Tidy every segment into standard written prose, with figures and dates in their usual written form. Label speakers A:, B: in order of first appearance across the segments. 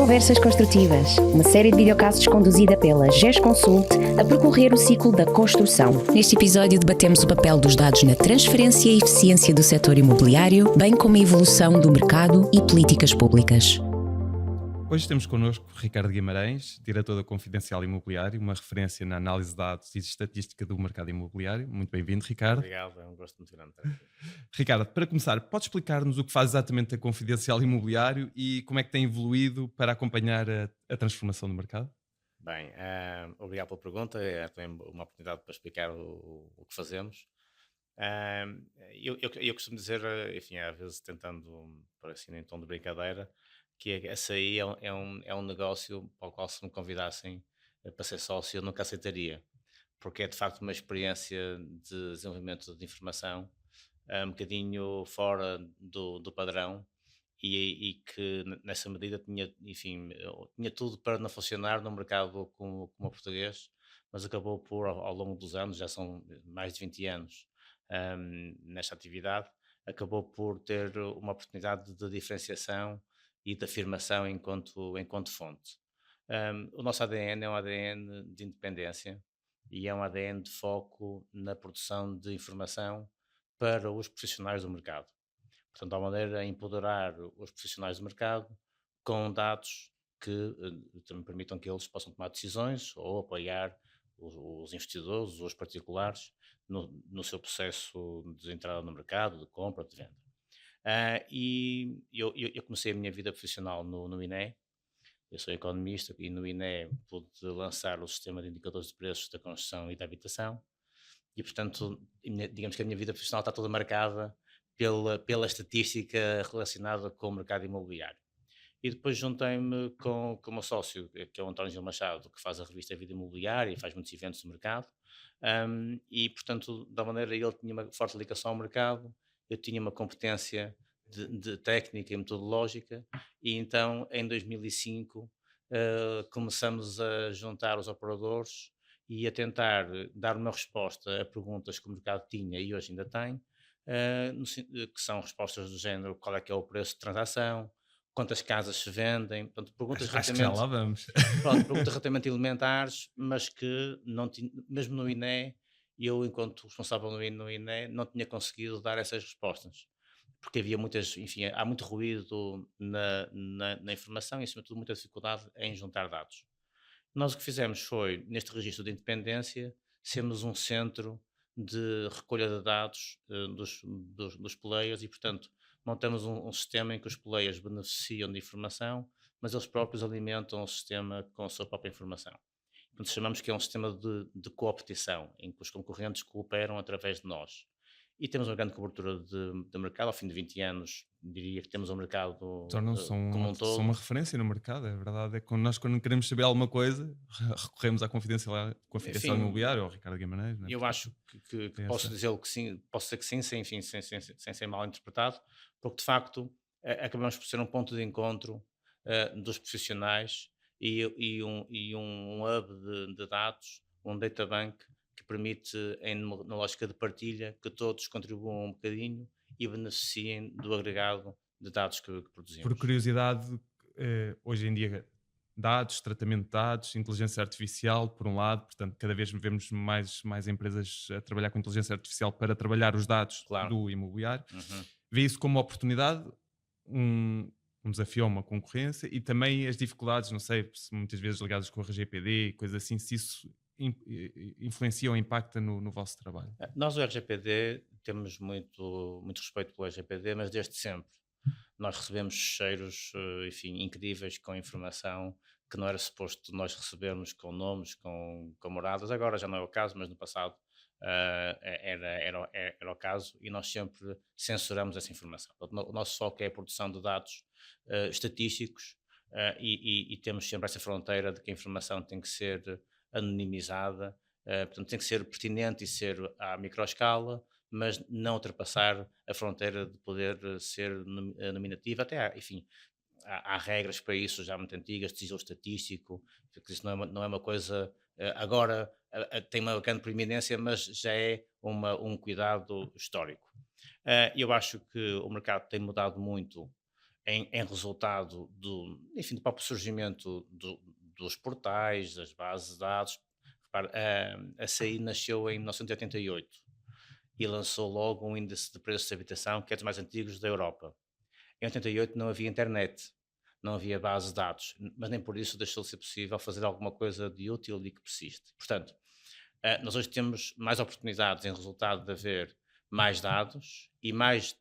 A: Conversas Construtivas, uma série de videocasts conduzida pela GES Consult a percorrer o ciclo da construção. Neste episódio debatemos o papel dos dados na transferência e eficiência do setor imobiliário, bem como a evolução do mercado e políticas públicas.
B: Hoje temos connosco Ricardo Guimarães, diretor da Confidencial Imobiliário, uma referência na análise de dados e estatística do mercado imobiliário. Muito bem-vindo, Ricardo.
C: Obrigado, é um gosto muito grande.
B: Ricardo, para começar, pode explicar-nos o que faz exatamente a Confidencial Imobiliário e como é que tem evoluído para acompanhar a transformação do mercado?
C: Bem, obrigado pela pergunta, é também uma oportunidade para explicar o que fazemos. Ah, eu costumo dizer, enfim, às vezes tentando, por assim, em tom de brincadeira, que esse aí é um negócio para o qual, se me convidassem para ser sócio, eu nunca aceitaria, porque é de facto uma experiência de desenvolvimento de informação um bocadinho fora do padrão e que nessa medida tinha, enfim, tinha tudo para não funcionar no mercado como o português, mas acabou por, ao longo dos anos, já são mais de 20 anos nesta atividade, acabou por ter uma oportunidade de diferenciação e de afirmação enquanto fonte. O nosso ADN é um ADN de independência e é um ADN de foco na produção de informação para os profissionais do mercado. Portanto, há maneira a empoderar os profissionais do mercado com dados que também permitam que eles possam tomar decisões ou apoiar os investidores, os particulares, no seu processo de entrada no mercado, de compra, de venda. E eu comecei a minha vida profissional no INE. Eu sou economista e no INE pude lançar o sistema de indicadores de preços da construção e da habitação e, portanto, digamos que a minha vida profissional está toda marcada pela estatística relacionada com o mercado imobiliário. E depois juntei-me com o meu sócio, que é o António Gil Machado, que faz a revista Vida Imobiliária e faz muitos eventos no mercado. E, portanto, da maneira ele tinha uma forte ligação ao mercado, eu tinha uma competência de técnica e metodológica, e então, em 2005, começamos a juntar os operadores e a tentar dar uma resposta a perguntas que o mercado tinha e hoje ainda tem, que são respostas do género: qual é que é o preço de transação, quantas casas se vendem, portanto, perguntas
B: Acho que já
C: relativamente,
B: lá vamos.
C: pronto, perguntas relativamente elementares, mas que não tinha, mesmo no INE, eu, enquanto responsável no INE, não tinha conseguido dar essas respostas. Porque havia muitas, enfim, há muito ruído na informação e, acima de tudo, muita dificuldade em juntar dados. Nós o que fizemos foi, neste registro de independência, sermos um centro de recolha de dados dos players e, portanto, montamos um sistema em que os players beneficiam de informação, mas eles próprios alimentam o sistema com a sua própria informação. Portanto, chamamos que é um sistema de coopetição, em que os concorrentes cooperam através de nós. E temos uma grande cobertura de mercado. Ao fim de 20 anos, diria que temos um mercado
B: Tornam-se
C: como um
B: são uma
C: todo.
B: referência no mercado, é verdade. É que nós, quando queremos saber alguma coisa, recorremos à Confidencial
C: Enfim,
B: Imobiliário ou ao Ricardo Guimarães, não é?
C: eu
B: Portanto,
C: acho que
B: tem
C: posso
B: essa.
C: dizer que sim, posso dizer que sim, sem ser mal interpretado, porque de facto acabamos por ser um ponto de encontro dos profissionais e um hub de dados, um data bank que permite, na lógica de partilha, que todos contribuam um bocadinho e beneficiem do agregado de dados que
B: Por
C: produzimos.
B: curiosidade, hoje em dia, dados, tratamento de dados, inteligência artificial, por um lado, portanto, cada vez vemos mais empresas a trabalhar com inteligência artificial para trabalhar os dados
C: Claro.
B: do imobiliário.
C: Uhum.
B: Vê isso como uma oportunidade, um, um desafio, uma concorrência e também as dificuldades, não sei, se muitas vezes ligadas com a RGPD e coisas assim, se isso influencia ou impacta no vosso trabalho.
C: Nós, o RGPD, temos muito respeito pelo RGPD, mas desde sempre. Nós recebemos cheiros, enfim, incríveis com informação que não era suposto nós recebermos, com nomes, com moradas. Agora já não é o caso, mas no passado era o caso, e nós sempre censuramos essa informação. Portanto, o nosso foco é a produção de dados estatísticos, e temos sempre essa fronteira de que a informação tem que ser anonimizada, portanto tem que ser pertinente e ser à microescala, mas não ultrapassar a fronteira de poder ser nominativa. Até há, enfim, há regras para isso já muito antigas, de sigilo estatístico, que isso não é uma coisa, agora tem uma grande preeminência, mas já é um cuidado histórico. Eu acho que o mercado tem mudado muito em resultado enfim, do próprio surgimento dos portais, das bases de dados. Repare, a CI nasceu em 1988 e lançou logo um índice de preços de habitação que é dos mais antigos da Europa. Em 88 não havia internet, não havia base de dados, mas nem por isso deixou de ser possível fazer alguma coisa de útil e que persiste. Portanto, nós hoje temos mais oportunidades em resultado de haver mais dados e mais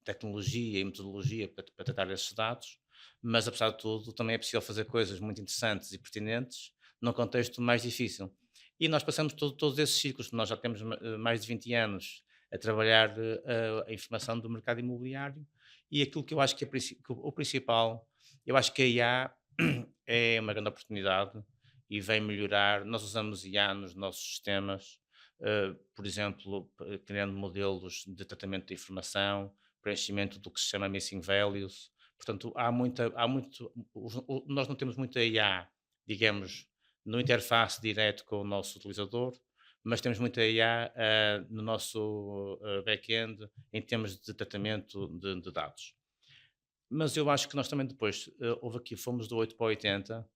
C: tecnologia e metodologia para tratar esses dados, mas apesar de tudo também é possível fazer coisas muito interessantes e pertinentes num contexto mais difícil. E nós passamos todos esses ciclos, nós já temos mais de 20 anos a trabalhar a informação do mercado imobiliário e aquilo que eu acho que, que o principal, eu acho que a IA é uma grande oportunidade e vem melhorar. Nós usamos IA nos nossos sistemas, por exemplo, criando modelos de tratamento de informação, preenchimento do que se chama missing values. Portanto, nós não temos muita IA, digamos, no interface direto com o nosso utilizador, mas temos muita IA no nosso back-end em termos de tratamento de dados. Mas eu acho que nós também depois, fomos do 8 para o 80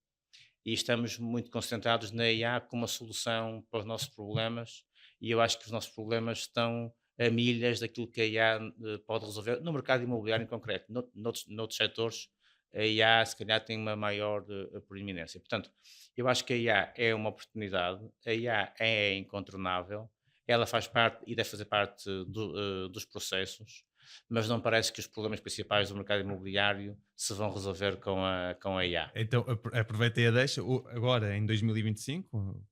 C: e estamos muito concentrados na IA como uma solução para os nossos problemas e eu acho que os nossos problemas estão a milhas daquilo que a IA pode resolver no mercado imobiliário em concreto. Noutros setores, a IA se calhar tem uma maior proeminência. Portanto, eu acho que a IA é uma oportunidade, a IA é incontornável, ela faz parte e deve fazer parte dos processos, mas não parece que os problemas principais do mercado imobiliário se vão resolver com a IA.
B: Então aproveita e a deixa. Agora, em 2025,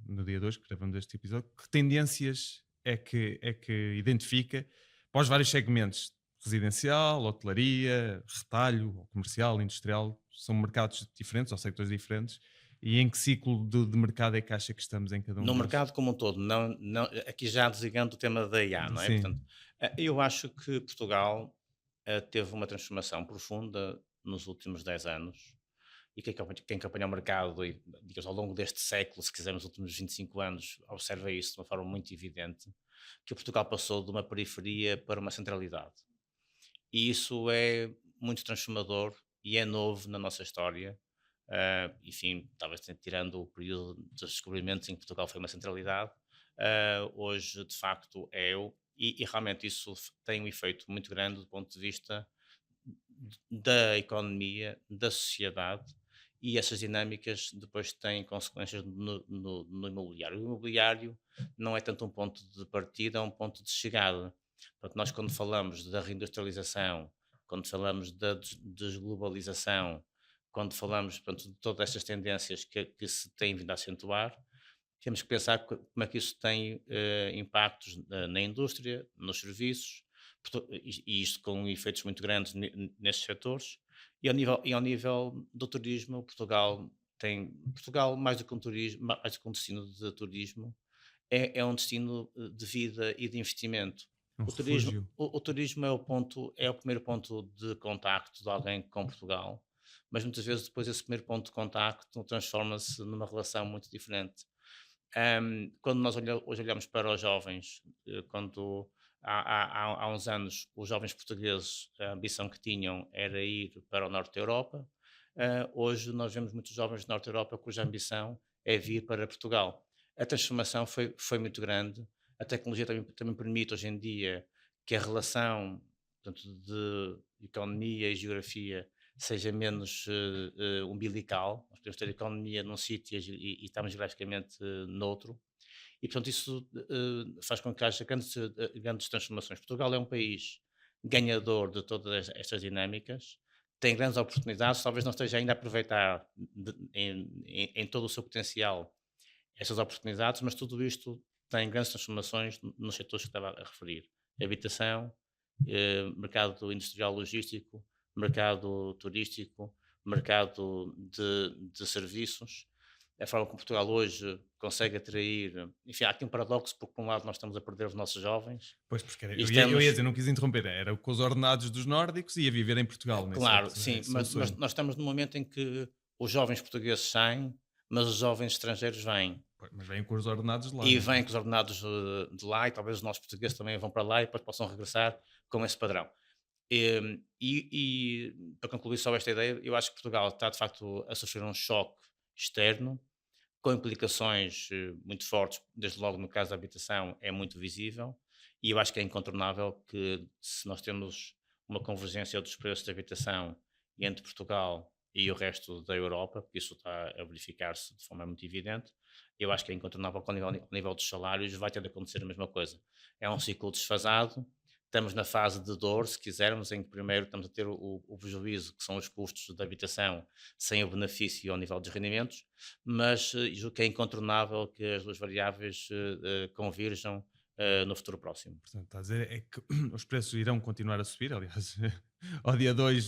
B: no dia 2 que gravamos este episódio, que tendências é que identifica para os vários segmentos? Residencial, hotelaria, retalho, ou comercial, industrial, são mercados diferentes ou sectores diferentes. E em que ciclo de mercado é que acha que estamos em cada um
C: No
B: deles?
C: mercado como um todo, aqui já desligando o tema da IA, não é?
B: Sim.
C: Portanto, eu acho que Portugal teve uma transformação profunda nos últimos 10 anos e quem acompanha o mercado digamos, ao longo deste século, se quisermos, os últimos 25 anos, observa isso de uma forma muito evidente, que Portugal passou de uma periferia para uma centralidade. E isso é muito transformador e é novo na nossa história. Enfim, talvez tirando o período dos descobrimentos em que Portugal foi uma centralidade, hoje de facto e realmente isso tem um efeito muito grande do ponto de vista da economia, da sociedade e essas dinâmicas depois têm consequências no imobiliário. O imobiliário não é tanto um ponto de partida, é um ponto de chegada. Portanto, nós quando falamos da reindustrialização, quando falamos da desglobalização, quando falamos, portanto, de todas estas tendências que se têm vindo a acentuar, temos que pensar como é que isso tem impactos na indústria, nos serviços, e isto com efeitos muito grandes nestes setores. E ao nível do turismo, Portugal mais do que um turismo, mais do que um destino de turismo, é um destino de vida e de investimento.
B: Um
C: O turismo,
B: refúgio.
C: o turismo é o primeiro ponto de contacto de alguém com Portugal, mas muitas vezes depois esse primeiro ponto de contacto transforma-se numa relação muito diferente. Quando nós hoje olhamos para os jovens, quando há uns anos os jovens portugueses, a ambição que tinham era ir para o norte da Europa, hoje nós vemos muitos jovens do norte da Europa cuja ambição é vir para Portugal. A transformação foi muito grande, a tecnologia também permite hoje em dia que a relação, portanto, de economia e geografia seja menos umbilical. Nós podemos ter economia num sítio e estamos geograficamente noutro. E, portanto, isso faz com que haja grandes transformações. Portugal é um país ganhador de todas estas dinâmicas, tem grandes oportunidades, talvez não esteja ainda a aproveitar em todo o seu potencial estas oportunidades, mas tudo isto tem grandes transformações nos setores que estava a referir. Habitação, mercado industrial logístico, mercado turístico, mercado de serviços. A forma como Portugal hoje consegue atrair. Enfim, há aqui um paradoxo, porque por um lado nós estamos a perder os nossos jovens.
B: Pois, porque
C: E
B: eu ia dizer, não quis interromper, era com os ordenados dos nórdicos e ia viver em Portugal.
C: Claro, sim, mas nós estamos num momento em que os jovens portugueses saem, mas os jovens estrangeiros vêm.
B: Mas vêm com os ordenados de lá.
C: E vêm com os ordenados de lá, e talvez os nossos portugueses também vão para lá e depois possam regressar com esse padrão. Para concluir só esta ideia, eu acho que Portugal está de facto a sofrer um choque externo, com implicações muito fortes, desde logo no caso da habitação, é muito visível, e eu acho que é incontornável que se nós temos uma convergência dos preços de habitação entre Portugal e o resto da Europa, porque isso está a verificar-se de forma muito evidente, eu acho que é incontornável que ao nível dos salários vai ter de acontecer a mesma coisa. É um ciclo desfasado, estamos na fase de dor, se quisermos, em que primeiro estamos a ter o prejuízo, que são os custos da habitação, sem o benefício ao nível dos rendimentos, mas julgo que é incontornável que as duas variáveis convirjam no futuro próximo.
B: Portanto, está a dizer é que os preços irão continuar a subir. Aliás, ao dia 2,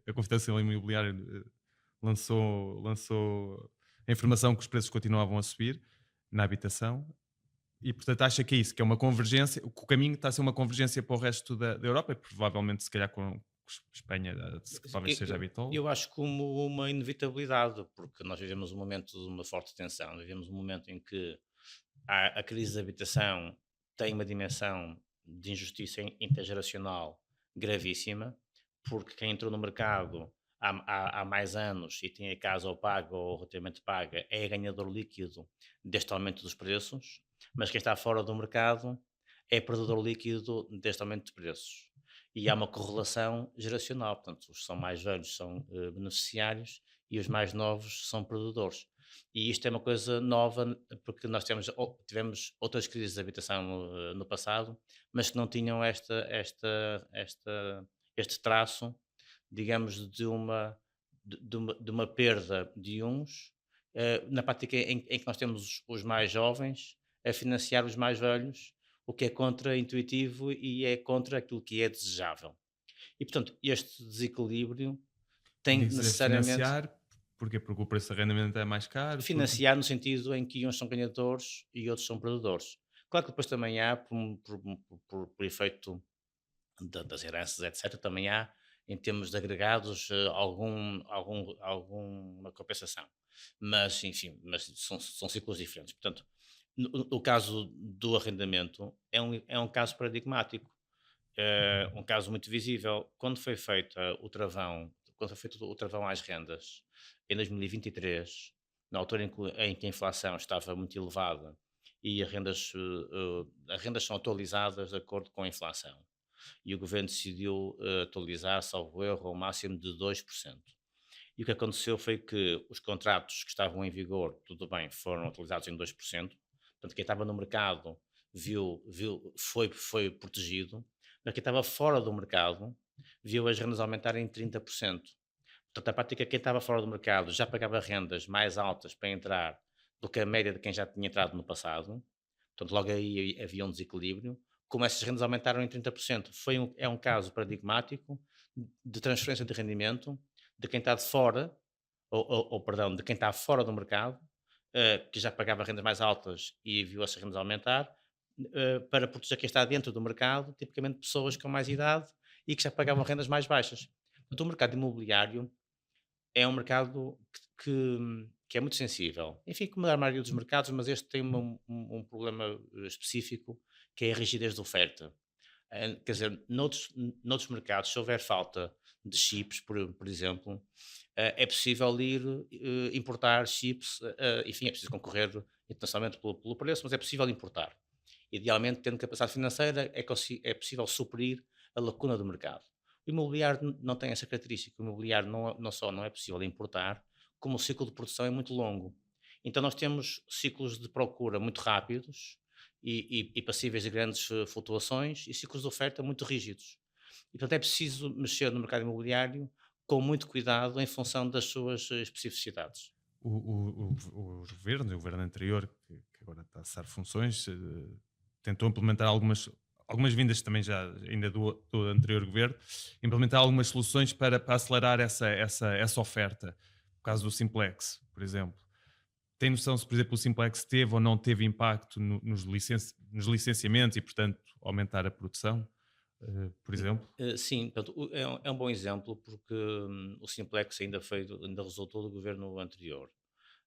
B: a Confederação Imobiliária lançou a informação que os preços continuavam a subir na habitação. E, portanto, acha que é isso, que é uma convergência, que o caminho está a ser uma convergência para o resto da Europa, e provavelmente, se calhar, com Espanha, talvez seja habitual.
C: Eu acho como uma inevitabilidade, porque nós vivemos um momento de uma forte tensão, vivemos um momento em que a crise da habitação tem uma dimensão de injustiça intergeracional gravíssima, porque quem entrou no mercado há mais anos e tem a casa ou paga ou relativamente paga é ganhador líquido deste aumento dos preços, mas quem está fora do mercado é perdedor líquido deste aumento de preços. E há uma correlação geracional, portanto, os que são mais velhos são beneficiários e os mais novos são perdedores. E isto é uma coisa nova, porque nós tivemos outras crises de habitação no passado, mas que não tinham este traço, digamos, de uma perda de uns, na prática em que nós temos os mais jovens a financiar os mais velhos, o que é contra-intuitivo e é contra aquilo que é desejável. E, portanto, este desequilíbrio tem
B: Dizer
C: necessariamente
B: financiar, porquê? Porque o preço de arrendamento é mais caro, porque...
C: financiar no sentido em que uns são ganhadores e outros são perdedores. Claro que depois também há, por efeito das heranças, etc., também há, em termos de agregados, alguma compensação. Mas, enfim, são ciclos diferentes. Portanto, no caso do arrendamento, é um caso paradigmático, um caso muito visível. Quando foi feito o travão às rendas, em 2023, na altura em que a inflação estava muito elevada e as rendas são atualizadas de acordo com a inflação. E o governo decidiu atualizar, salvo erro, ao máximo de 2%. E o que aconteceu foi que os contratos que estavam em vigor, tudo bem, foram atualizados em 2%. Portanto, quem estava no mercado foi protegido, mas quem estava fora do mercado viu as rendas aumentarem em 30%. Portanto, na prática, quem estava fora do mercado já pagava rendas mais altas para entrar do que a média de quem já tinha entrado no passado. Portanto, logo aí havia um desequilíbrio. Como essas rendas aumentaram em 30%, é um caso paradigmático de transferência de rendimento de quem está de fora, perdão, de quem está fora do mercado, que já pagava rendas mais altas e viu essas rendas aumentar, para proteger quem está dentro do mercado, tipicamente pessoas com mais idade e que já pagavam rendas mais baixas. Portanto, o mercado imobiliário é um mercado que é muito sensível. Enfim, como a maioria dos mercados, mas este tem um problema específico, que é a rigidez da oferta. Quer dizer, noutros mercados, se houver falta de chips, por exemplo, é possível ir importar chips, enfim, é preciso concorrer internacionalmente pelo preço, mas é possível importar. Idealmente, tendo capacidade financeira, é possível suprir a lacuna do mercado. O imobiliário não tem essa característica. O imobiliário não só não é possível importar, como o ciclo de produção é muito longo. Então nós temos ciclos de procura muito rápidos e passíveis de grandes flutuações e ciclos de oferta muito rígidos. E portanto é preciso mexer no mercado imobiliário com muito cuidado em função das suas especificidades.
B: Os governos, o governo anterior, que agora está a cessar funções, tentou implementar algumas vindas também já ainda do anterior governo, implementar algumas soluções para acelerar essa oferta. No caso do Simplex, por exemplo. Tem noção se, por exemplo, o Simplex teve ou não teve impacto nos licenciamentos e, portanto, aumentar a produção, por exemplo?
C: Sim, portanto, é um bom exemplo porque o Simplex ainda resultou do governo anterior.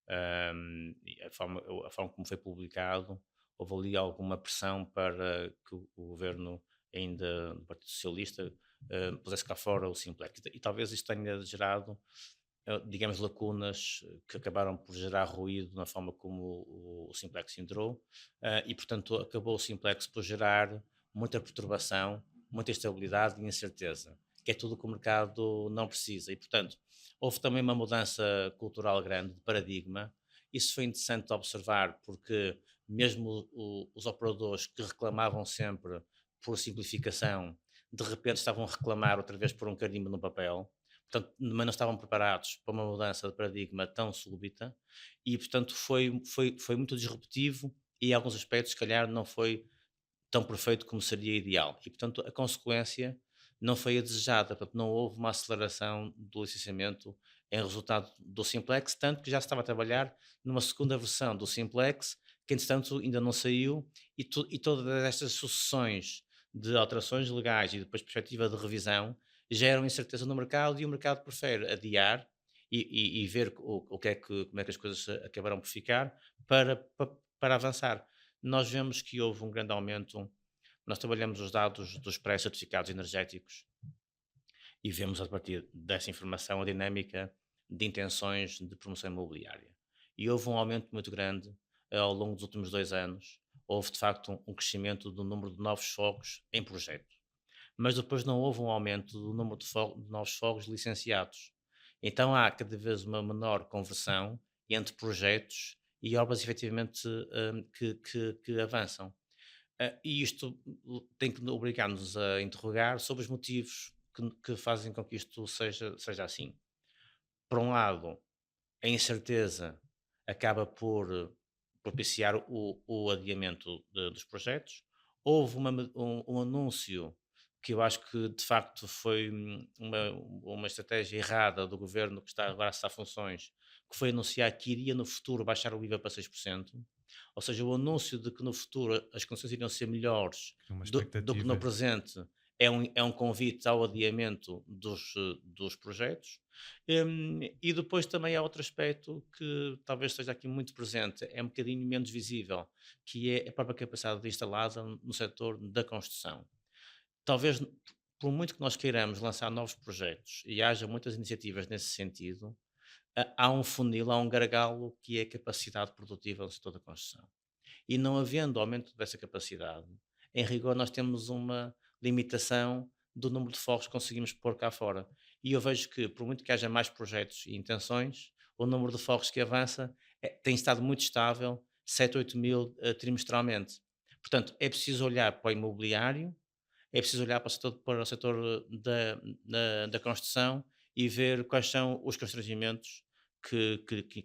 C: E a forma como foi publicado, houve ali alguma pressão para que o governo ainda do Partido Socialista pusesse cá fora o Simplex. E talvez isto tenha gerado, digamos, lacunas que acabaram por gerar ruído na forma como o Simplex entrou, e portanto acabou o Simplex por gerar muita perturbação, muita instabilidade e incerteza, que é tudo que o mercado não precisa. E portanto houve também uma mudança cultural grande de paradigma. Isso foi interessante de observar, porque mesmo os operadores que reclamavam sempre por simplificação, de repente estavam a reclamar outra vez por um carimbo no papel, portanto, mas não estavam preparados para uma mudança de paradigma tão súbita, e portanto foi muito disruptivo, e em alguns aspectos, se calhar, não foi tão perfeito como seria ideal. E portanto, a consequência não foi a desejada, portanto, não houve uma aceleração do licenciamento em resultado do Simplex, tanto que já se estava a trabalhar numa segunda versão do Simplex, que entretanto ainda não saiu, e todas estas sucessões de alterações legais e depois perspectiva de revisão geram incerteza no mercado, e o mercado prefere adiar e ver como é que as coisas acabarão por ficar para avançar. Nós vemos que houve um grande aumento. Nós trabalhamos os dados dos pré-certificados energéticos e vemos a partir dessa informação a dinâmica de intenções de promoção imobiliária. E houve um aumento muito grande ao longo dos últimos 2 anos. Houve de facto um crescimento do número de novos fogos em projeto. Mas depois não houve um aumento do número de novos fogos licenciados. Então há cada vez uma menor conversão entre projetos e obras efetivamente que avançam. E isto tem que obrigar-nos a interrogar sobre os motivos que fazem com que isto seja assim. Por um lado, a incerteza acaba por propiciar o adiamento dos projetos. Houve um anúncio que eu acho que de facto foi uma estratégia errada do governo que está agora a cessar funções, que foi anunciar que iria no futuro baixar o IVA para 6%. Ou seja, o anúncio de que no futuro as condições iriam ser melhores
B: Criou uma
C: do que no
B: expectativa.
C: presente é um convite ao adiamento dos projetos. E depois também há outro aspecto que talvez esteja aqui muito presente, é um bocadinho menos visível, que é a própria capacidade instalada no setor da construção. Talvez, por muito que nós queiramos lançar novos projetos e haja muitas iniciativas nesse sentido, há um funil, há um gargalo que é a capacidade produtiva do setor da construção. E não havendo aumento dessa capacidade, em rigor nós temos uma limitação do número de fogos que conseguimos pôr cá fora. E eu vejo que, por muito que haja mais projetos e intenções, o número de fogos que avança tem estado muito estável, 7, 8 mil trimestralmente. Portanto, é preciso olhar para o imobiliário, é preciso olhar para o setor da construção e ver quais são os constrangimentos que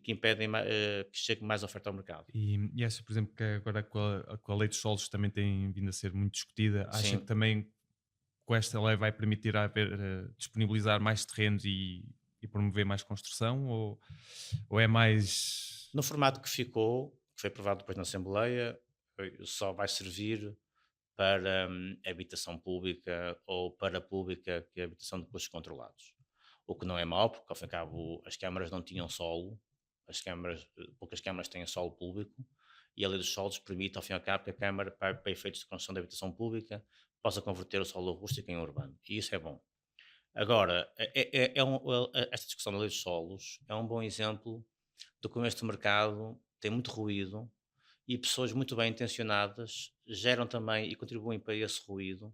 C: impedem que chegue mais oferta ao mercado.
B: E acha, por exemplo, que agora com a lei dos solos também tem vindo a ser muito discutida, acha que
C: Sim.
B: também com esta lei vai permitir disponibilizar mais terrenos e promover mais construção, ou é mais.
C: No formato que ficou, que foi aprovado depois na Assembleia, só vai servir para habitação pública ou para pública, que é habitação de custos controlados. O que não é mau, porque ao fim e ao cabo as câmaras não tinham solo, poucas câmaras têm solo público, e a lei dos solos permite ao fim e ao cabo que a Câmara, para efeitos de construção de habitação pública, possa converter o solo rústico em urbano. E isso é bom. Agora, esta discussão da lei dos solos é um bom exemplo de como este mercado tem muito ruído, e pessoas muito bem intencionadas geram também e contribuem para esse ruído.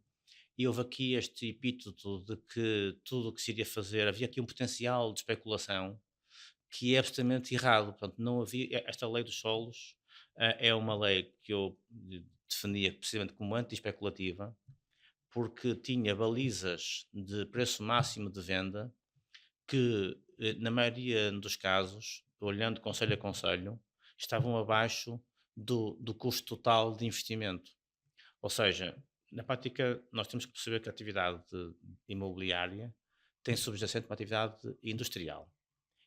C: E houve aqui este epíteto de que tudo o que se iria fazer, havia aqui um potencial de especulação que é absolutamente errado. Portanto, não havia, esta lei dos solos é uma lei que eu definia precisamente como anti-especulativa, porque tinha balizas de preço máximo de venda que, na maioria dos casos, olhando conselho a conselho, estavam abaixo do custo total de investimento. Ou seja, na prática, nós temos que perceber que a atividade imobiliária tem subjacente uma atividade industrial.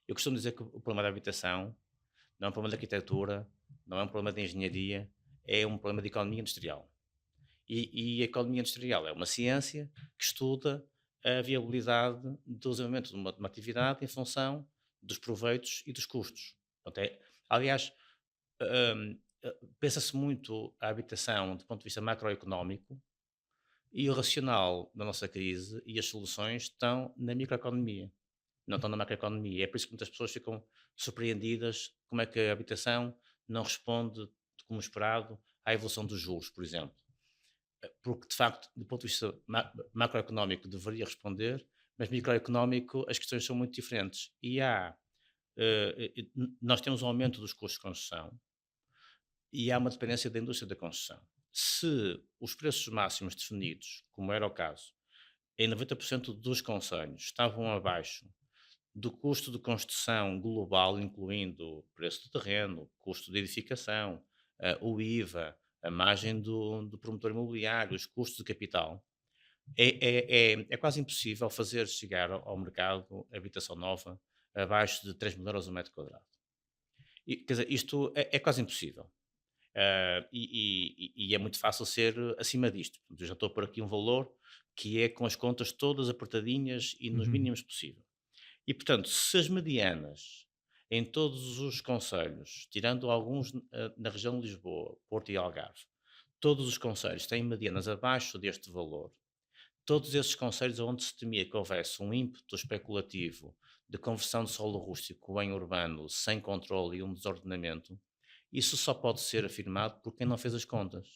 C: Eu costumo dizer que o problema da habitação não é um problema de arquitetura, não é um problema de engenharia, é um problema de economia industrial. E a economia industrial é uma ciência que estuda a viabilidade do desenvolvimento de uma atividade em função dos proveitos e dos custos. Portanto, aliás, pensa-se muito a habitação do ponto de vista macroeconómico, E o racional da nossa crise e as soluções estão na microeconomia, não estão na macroeconomia. É por isso que muitas pessoas ficam surpreendidas como é que a habitação não responde, como esperado, à evolução dos juros, por exemplo. Porque, de facto, do ponto de vista macroeconómico, deveria responder, mas microeconómico as questões são muito diferentes. Nós temos um aumento dos custos de construção e há uma dependência da indústria da construção. Se os preços máximos definidos, como era o caso, em 90% dos concelhos estavam abaixo do custo de construção global, incluindo o preço do terreno, custo de edificação, o IVA, a margem do promotor imobiliário, os custos de capital, é quase impossível fazer chegar ao mercado habitação nova abaixo de 3.000 € o metro quadrado. Quer dizer, isto é quase impossível. E é muito fácil ser acima disto. Portanto, eu já estou por aqui um valor que é com as contas todas apertadinhas e nos
B: Uhum.
C: mínimos possível. E, portanto, se as medianas em todos os concelhos, tirando alguns na região de Lisboa, Porto e Algarve, todos os concelhos têm medianas abaixo deste valor, todos esses concelhos onde se temia que houvesse um ímpeto especulativo de conversão de solo rústico em urbano sem controle e um desordenamento, isso só pode ser afirmado por quem não fez as contas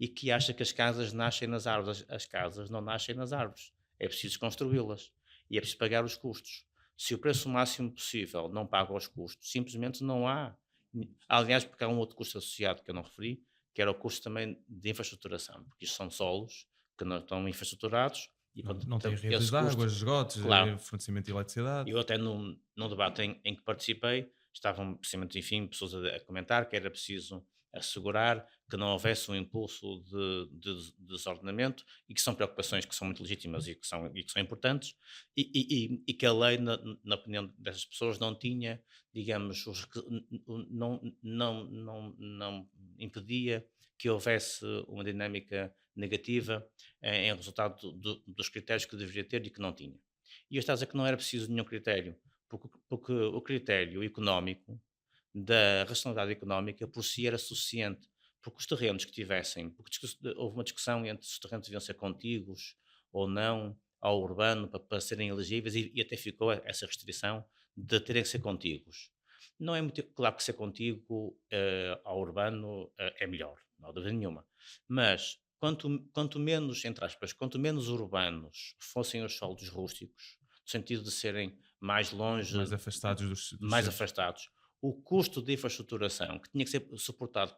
C: e que acha que as casas nascem nas árvores. As casas não nascem nas árvores. É preciso construí-las e é preciso pagar os custos. Se o preço máximo possível não paga os custos, simplesmente não há. Aliás, porque há um outro custo associado que eu não referi, que era o custo também de infraestruturação, porque isto são solos que não estão infraestruturados e,
B: Não,
C: portanto,
B: não tem redes
C: esse
B: de água,
C: custo,
B: esgotos,
C: claro,
B: fornecimento de eletricidade.
C: eu até num debate em que participei, estavam precisamente, enfim, pessoas a comentar que era preciso assegurar que não houvesse um impulso de desordenamento e que são preocupações que são muito legítimas e que são importantes e que a lei, na opinião dessas pessoas, não tinha, digamos, não impedia que houvesse uma dinâmica negativa em resultado dos critérios que deveria ter e que não tinha. E eu estava a dizer que não era preciso nenhum critério, porque o critério económico, da racionalidade económica, por si era suficiente. Porque os terrenos que tivessem, porque houve uma discussão entre se os terrenos deviam ser contíguos ou não ao urbano para serem elegíveis e até ficou essa restrição de terem que ser contíguos. Não é muito claro que ser contíguo ao urbano é melhor, não há dúvida nenhuma. Mas quanto menos, entre aspas, quanto menos urbanos fossem os solos rústicos, no sentido de serem mais longe,
B: Mais afastados dos
C: mais
B: centros.
C: afastados, o custo de infraestruturação que tinha que ser suportado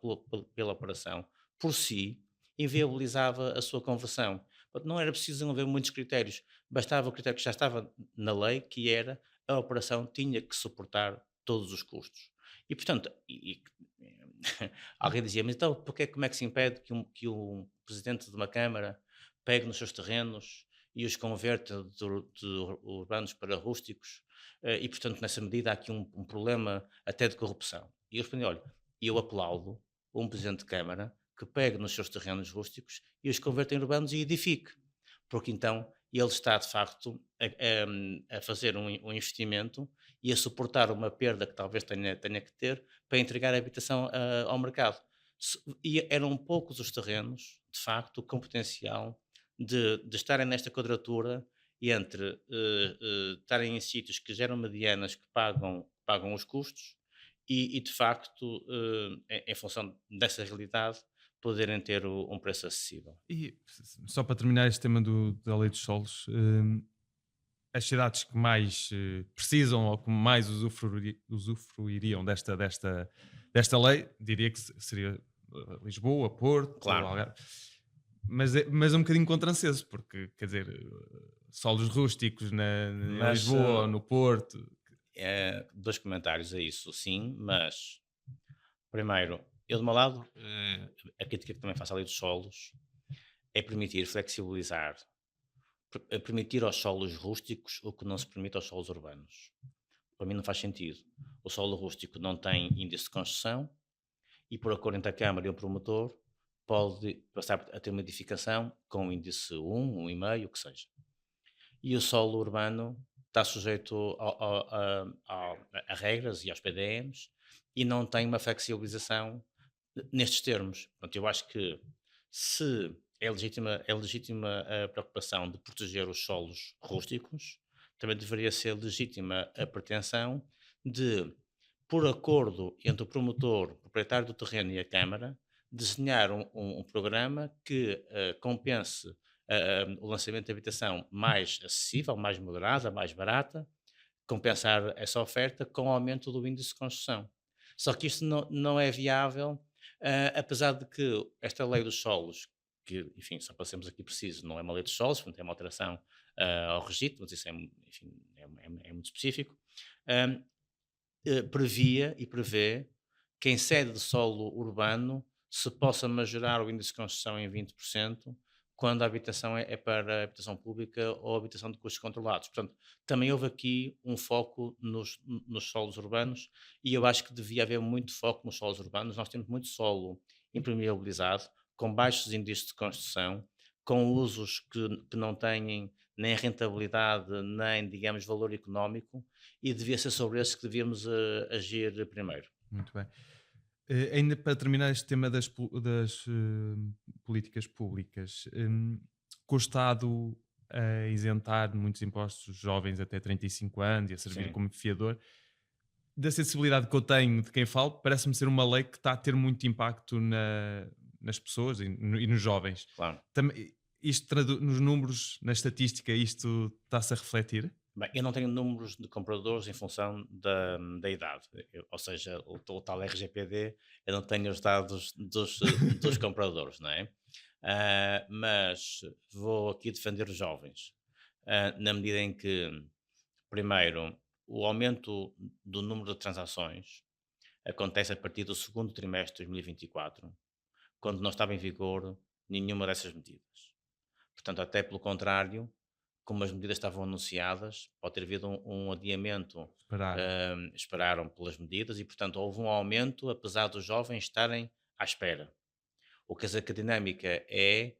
C: pela operação, por si, inviabilizava a sua conversão. Portanto, não era preciso haver muitos critérios, bastava o critério que já estava na lei, que era a operação tinha que suportar todos os custos. E, portanto, alguém dizia, mas então como é que se impede que um presidente de uma Câmara pegue nos seus terrenos e os converta de urbanos para rústicos? E, portanto, nessa medida há aqui um problema até de corrupção. E eu respondi, olha, eu aplaudo um presidente de Câmara que pegue nos seus terrenos rústicos e os converta em urbanos e edifique. Porque então ele está, de facto, a fazer um investimento e a suportar uma perda que talvez tenha que ter para entregar a habitação ao mercado. E eram poucos os terrenos, de facto, com potencial de estarem nesta quadratura entre estarem em sítios que geram medianas que pagam os custos e de facto, em função dessa realidade, poderem ter um preço acessível.
B: E só para terminar este tema da lei dos solos, as cidades que mais precisam ou que mais usufruiriam desta lei, diria que seria Lisboa, Porto,
C: Claro,
B: Algarve. Mas é um bocadinho contrassenso, porque, quer dizer, solos rústicos em
C: mas
B: Lisboa ou no Porto.
C: dois comentários a isso, sim, mas primeiro, eu de meu lado, a crítica que também faço à lei dos solos é permitir flexibilizar, permitir aos solos rústicos o que não se permite aos solos urbanos. Para mim não faz sentido. O solo rústico não tem índice de construção e, por acordo entre a Câmara e o promotor, pode passar a ter uma edificação com índice 1, 1,5, o que seja. E o solo urbano está sujeito a regras e aos PDMs e não tem uma flexibilização nestes termos. Portanto, eu acho que se é legítima a preocupação de proteger os solos rústicos, também deveria ser legítima a pretensão de, por acordo entre o promotor, o proprietário do terreno e a Câmara, desenhar um programa que compense o lançamento de habitação mais acessível, mais moderada, mais barata, compensar essa oferta com o aumento do índice de construção. Só que isto não é viável, apesar de que esta lei dos solos, que, enfim, só para sermos aqui precisos, não é uma lei dos solos, portanto é uma alteração ao registro, mas isso é, enfim, é muito específico, ah, previa e prevê que em sede de solo urbano se possa majorar o índice de construção em 20% quando a habitação é para habitação pública ou habitação de custos controlados. Portanto, também houve aqui um foco nos solos urbanos e eu acho que devia haver muito foco nos solos urbanos. Nós temos muito solo impermeabilizado, com baixos índices de construção, com usos que não têm nem rentabilidade, nem, digamos, valor económico, e devia ser sobre esses que devíamos agir primeiro.
B: Muito bem. Ainda para terminar este tema das políticas públicas, com o Estado a isentar muitos impostos jovens até 35 anos e a servir
C: Sim,
B: como fiador, da sensibilidade que eu tenho de quem falo, parece-me ser uma lei que está a ter muito impacto nas pessoas e nos jovens.
C: claro.
B: Isto nos números, na estatística, isto está-se a refletir?
C: Bem, eu não tenho números de compradores em função da idade, ou seja, o tal RGPD, eu não tenho os dados dos compradores, não é? Mas vou aqui defender os jovens, na medida em que, primeiro, o aumento do número de transações acontece a partir do segundo trimestre de 2024, quando não estava em vigor nenhuma dessas medidas. Portanto, até pelo contrário, como as medidas estavam anunciadas, pode ter havido um adiamento,
B: Parar.
C: esperaram pelas medidas e, portanto, houve um aumento, apesar dos jovens estarem à espera. O que quer dizer que a dinâmica é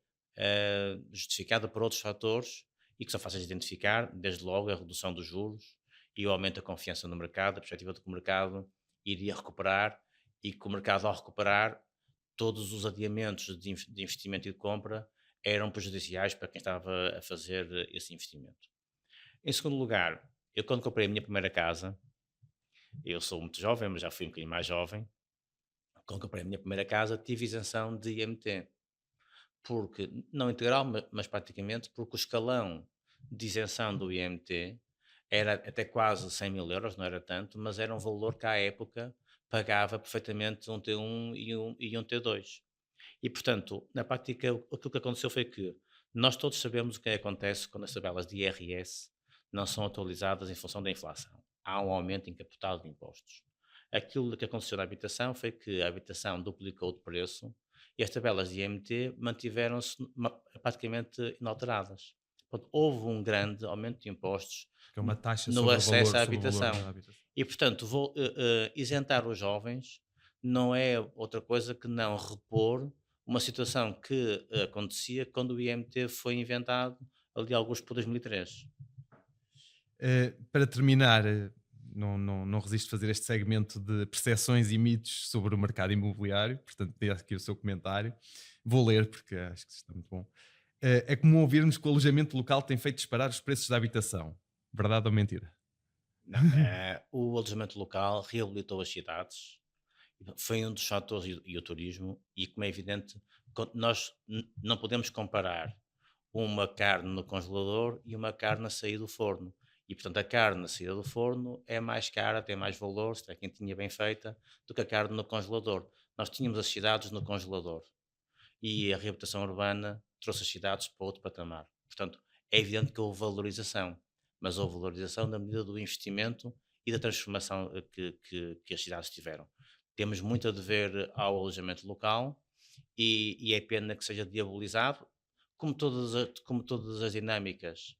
C: justificada por outros fatores e que são fáceis de identificar, desde logo a redução dos juros e o aumento da confiança no mercado, a perspectiva de que o mercado iria recuperar e que o mercado, ao recuperar, todos os adiamentos de investimento e de compra eram prejudiciais para quem estava a fazer esse investimento. Em segundo lugar, eu quando comprei a minha primeira casa, eu sou muito jovem, mas já fui um bocadinho mais jovem, quando comprei a minha primeira casa tive isenção de IMT, porque, não integral, mas praticamente, porque o escalão de isenção do IMT era até quase 100 mil euros, não era tanto, mas era um valor que à época pagava perfeitamente um T1 e um T2. E, portanto, na prática, aquilo que aconteceu foi que nós todos sabemos o que acontece quando as tabelas de IRS não são atualizadas em função da inflação. Há um aumento encapotado de impostos. Aquilo que aconteceu na habitação foi que a habitação duplicou de preço e as tabelas de IMT mantiveram-se praticamente inalteradas. Portanto, houve um grande aumento de impostos
B: Que é uma taxa
C: no
B: sobre o
C: acesso
B: valor,
C: à
B: sobre o valor
C: habitação.
B: da habitação.
C: E, portanto, isentar os jovens não é outra coisa que não repor uma situação que acontecia quando o IMT foi inventado ali alguns por 2003.
B: Para terminar, não resisto a fazer este segmento de percepções e mitos sobre o mercado imobiliário, portanto, dei aqui o seu comentário. Vou ler porque acho que isto está muito bom. É comum ouvirmos que o alojamento local tem feito disparar os preços da habitação. Verdade ou mentira?
C: Não, o alojamento local reabilitou as cidades, foi um dos fatores e o turismo, e como é evidente, nós não podemos comparar uma carne no congelador e uma carne a sair do forno. E, portanto, a carne na saída do forno é mais cara, tem mais valor, se é quentinha bem feita, do que a carne no congelador. Nós tínhamos as cidades no congelador e a reabilitação urbana trouxe as cidades para outro patamar. Portanto, é evidente que houve valorização, mas houve valorização na medida do investimento e da transformação que as cidades tiveram. Temos muito a dever ao alojamento local e é pena que seja diabolizado, como todas as dinâmicas.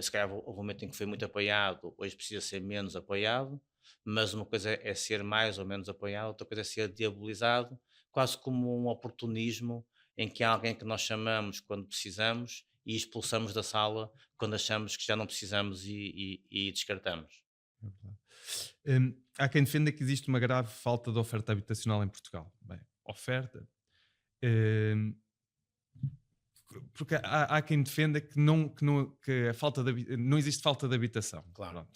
C: Se calhar houve um momento em que foi muito apoiado, hoje precisa ser menos apoiado, mas uma coisa é ser mais ou menos apoiado, outra coisa é ser diabolizado, quase como um oportunismo em que há alguém que nós chamamos quando precisamos e expulsamos da sala quando achamos que já não precisamos e descartamos.
B: É verdade. Há quem defenda que existe uma grave falta de oferta habitacional em Portugal. Bem, oferta. hum, porque há quem defenda que não existe falta de habitação.
C: Claro.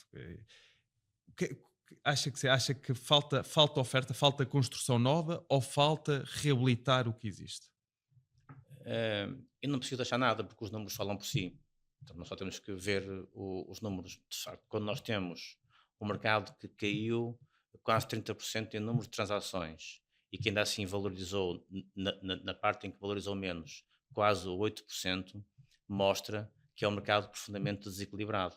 B: Pronto. Acha que falta oferta, falta construção nova ou falta reabilitar o que existe?
C: Eu não preciso achar nada, porque os números falam por si. Então, nós só temos que ver os números. De facto, quando nós temos um mercado que caiu quase 30% em número de transações e que ainda assim valorizou, na parte em que valorizou menos, quase 8%, mostra que é um mercado profundamente desequilibrado.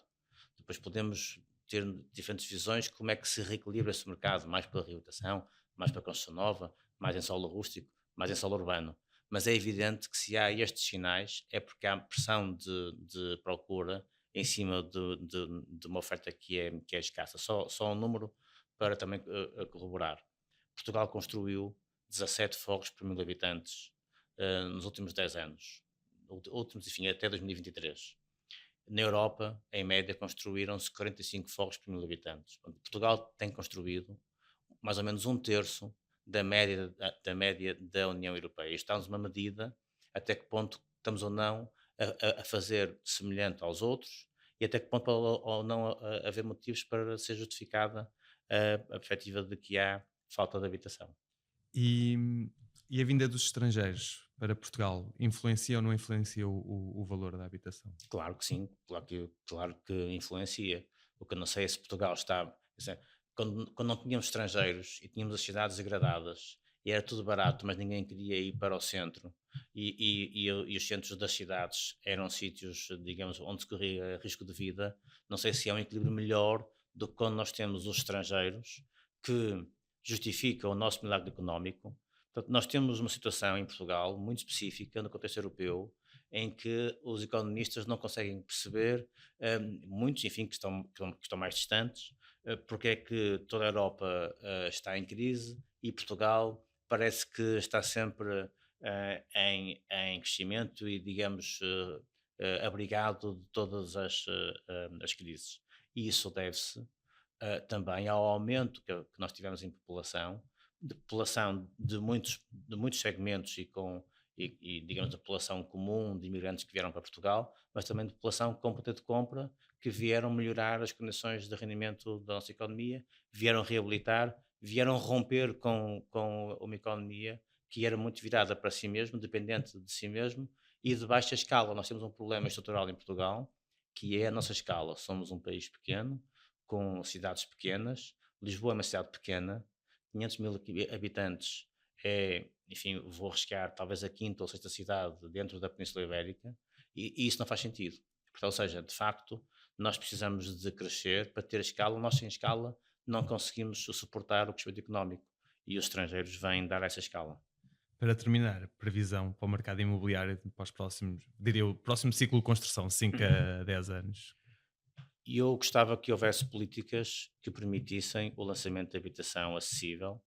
C: Depois podemos ter diferentes visões como é que se reequilibra esse mercado, mais pela reabilitação, mais para a construção nova, mais em solo rústico, mais em solo urbano. Mas é evidente que se há estes sinais é porque há pressão de procura em cima de uma oferta que é escassa. Só um número para também corroborar. Portugal construiu 17 fogos por 1000 habitantes nos últimos 10 anos. Últimos, enfim, até 2023. Na Europa, em média, construíram-se 45 fogos por 1000 habitantes. Portugal tem construído mais ou menos um terço da média da União Europeia. Isto dá-nos uma medida até que ponto estamos ou não a fazer semelhante aos outros e até que ponto ou não haver motivos para ser justificada a perspectiva de que há falta de habitação.
B: E a vinda dos estrangeiros para Portugal influencia ou não influencia o valor da habitação?
C: Claro que sim, claro que influencia. O que eu não sei é se Portugal está... Quando não tínhamos estrangeiros e tínhamos as cidades degradadas e era tudo barato, mas ninguém queria ir para o centro e os centros das cidades eram sítios, digamos, onde se corria risco de vida, não sei se é um equilíbrio melhor do que quando nós temos os estrangeiros que justificam o nosso milagre económico. Portanto, nós temos uma situação em Portugal muito específica no contexto europeu em que os economistas não conseguem perceber, muitos, enfim, que estão mais distantes, porque é que toda a Europa está em crise e Portugal parece que está sempre em crescimento e, digamos, abrigado de todas as crises. E isso deve-se também ao aumento que nós tivemos em população de muitos segmentos e digamos, da população comum de imigrantes que vieram para Portugal, mas também de população com poder de compra que vieram melhorar as condições de rendimento da nossa economia, vieram reabilitar, vieram romper com uma economia que era muito virada para si mesmo, dependente de si mesmo e de baixa escala. Nós temos um problema estrutural em Portugal, que é a nossa escala. Somos um país pequeno, com cidades pequenas. Lisboa é uma cidade pequena, 500 mil habitantes enfim, vou arriscar talvez a quinta ou sexta cidade dentro da Península Ibérica e isso não faz sentido. Portanto, ou seja, de facto, nós precisamos de crescer para ter escala. Nós sem escala não conseguimos suportar o crescimento económico e os estrangeiros vêm dar essa escala.
B: Para terminar, previsão para o mercado imobiliário para os próximos, diria, o próximo ciclo de construção, 5 a 10 anos.
C: E eu gostava que houvesse políticas que permitissem o lançamento de habitação acessível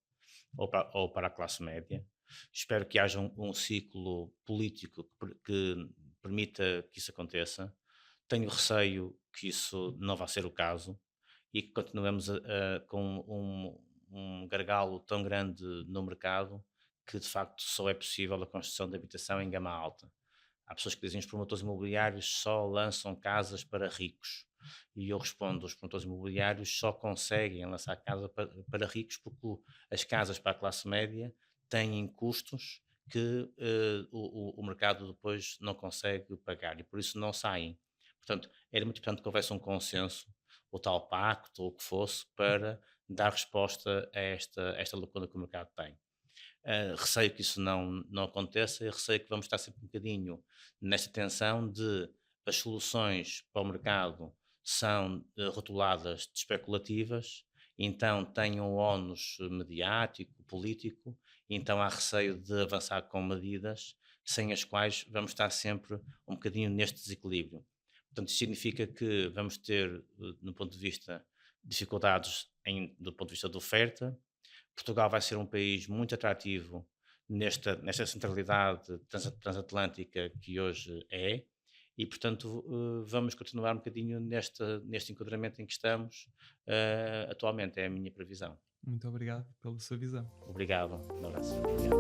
C: ou para a classe média. Espero que haja um ciclo político que permita que isso aconteça. Tenho receio que isso não vá ser o caso e que continuemos com um gargalo tão grande no mercado que de facto só é possível a construção de habitação em gama alta. Há pessoas que dizem que os promotores imobiliários só lançam casas para ricos. E eu respondo, os promotores imobiliários só conseguem lançar casa para ricos porque as casas para a classe média têm custos que o mercado depois não consegue pagar e por isso não saem. Portanto, era muito importante que houvesse um consenso, o tal pacto ou o que fosse, para dar resposta a esta lacuna que o mercado tem. Receio que isso não aconteça e receio que vamos estar sempre um bocadinho nesta tensão de as soluções para o mercado são rotuladas de especulativas, então têm um ónus mediático, político, então há receio de avançar com medidas sem as quais vamos estar sempre um bocadinho neste desequilíbrio. Portanto, isso significa que vamos ter, no ponto de vista, dificuldades do ponto de vista de oferta. Portugal vai ser um país muito atrativo nesta centralidade transatlântica que hoje é e, portanto, vamos continuar um bocadinho neste enquadramento em que estamos atualmente, é a minha previsão.
B: Muito obrigado pela sua visão.
C: Obrigado, um abraço. Obrigado.